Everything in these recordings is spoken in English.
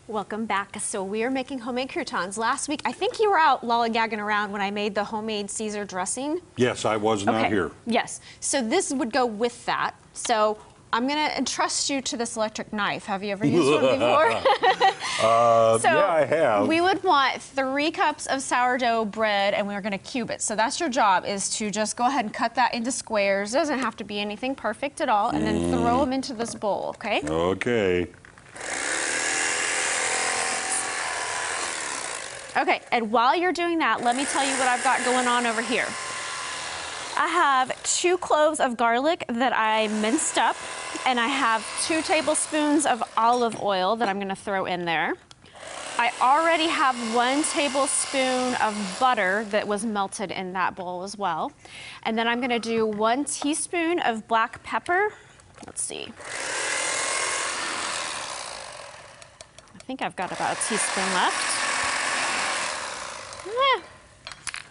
Welcome back. So we are making homemade croutons. Last week, I think you were out lollygagging around when I made the homemade Caesar dressing. Yes, I was not here. Yes. So this would go with that. So I'm going to entrust you to this electric knife. Have you ever used one before? Yeah, I have. We would want 3 cups of sourdough bread, and we're going to cube it. So that's your job, is to just go ahead and cut that into squares. Doesn't have to be anything perfect at all. And then throw them into this bowl, okay? Okay. Okay, and while you're doing that, let me tell you what I've got going on over here. I have 2 cloves of garlic that I minced up, and I have 2 tablespoons of olive oil that I'm gonna throw in there. I already have 1 tablespoon of butter that was melted in that bowl as well. And then I'm gonna do 1 teaspoon of black pepper. Let's see. I think I've got about a teaspoon left.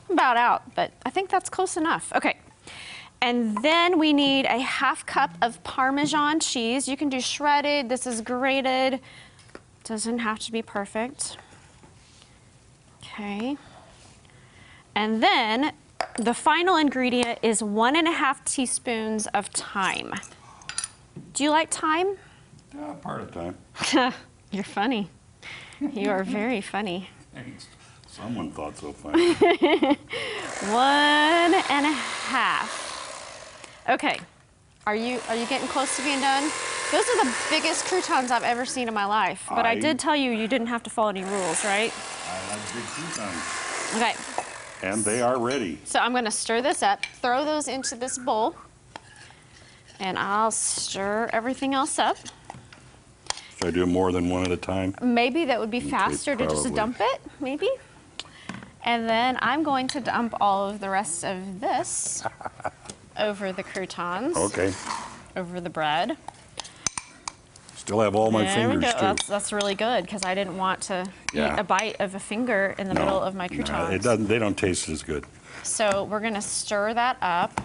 About out, but I think that's close enough. Okay, and then we need a 1/2 cup of Parmesan cheese. You can do shredded, this is grated. Doesn't have to be perfect. Okay, and then the final ingredient is 1½ teaspoons of thyme. Do you like thyme? Part of the time. You're funny. You are very funny. Thanks. Someone thought so funny. 1½ Okay, are you getting close to being done? Those are the biggest croutons I've ever seen in my life. But I did tell you you didn't have to follow any rules, right? I like big croutons. Okay. And they are ready. So I'm gonna stir this up, throw those into this bowl, and I'll stir everything else up. Should I do more than one at a time? Maybe that would be faster to just dump it, maybe. And then I'm going to dump all of the rest of this over the croutons. Okay. Over the bread. Still have all my fingers too. That's really good, because I didn't want to eat a bite of a finger in the middle of my croutons. They don't taste as good. So we're gonna stir that up,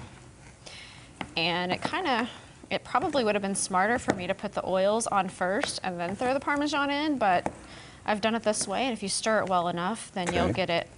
and it probably would have been smarter for me to put the oils on first and then throw the Parmesan in, but I've done it this way, and if you stir it well enough, then you'll get it.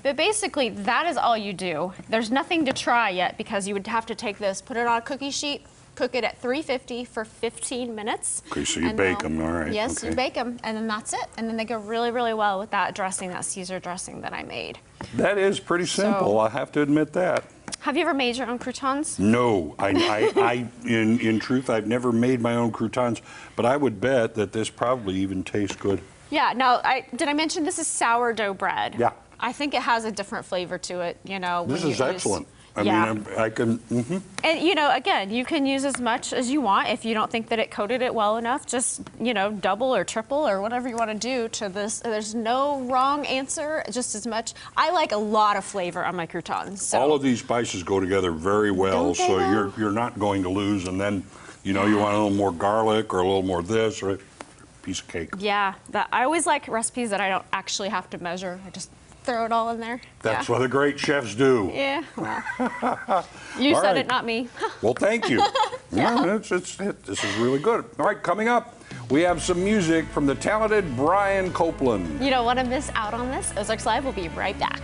But basically, that is all you do. There's nothing to try yet, because you would have to take this, put it on a cookie sheet, cook it at 350 for 15 minutes. Okay, so you bake them, all right. Yes, you bake them, and then that's it. And then they go really, really well with that dressing, that Caesar dressing that I made. That is pretty simple, I have to admit that. Have you ever made your own croutons? No, in truth, I've never made my own croutons, but I would bet that this probably even tastes good. Yeah, now, did I mention this is sourdough bread? Yeah. I think it has a different flavor to it, you know. This is excellent. I mean, I can, And, you know, again, you can use as much as you want. If you don't think that it coated it well enough, just, you know, double or triple or whatever you want to do to this. There's no wrong answer, just as much. I like a lot of flavor on my croutons. So. All of these spices go together very well, so you're not going to lose. And then, you know, you want a little more garlic or a little more this or a piece of cake. Yeah, I always like recipes that I don't actually have to measure. I just throw it all in there. That's what the great chefs do. Yeah, well, you said it, not me. Well, thank you. This is really good. All right, coming up, we have some music from the talented Brian Copeland. You don't want to miss out on this. Ozarks Live will be right back.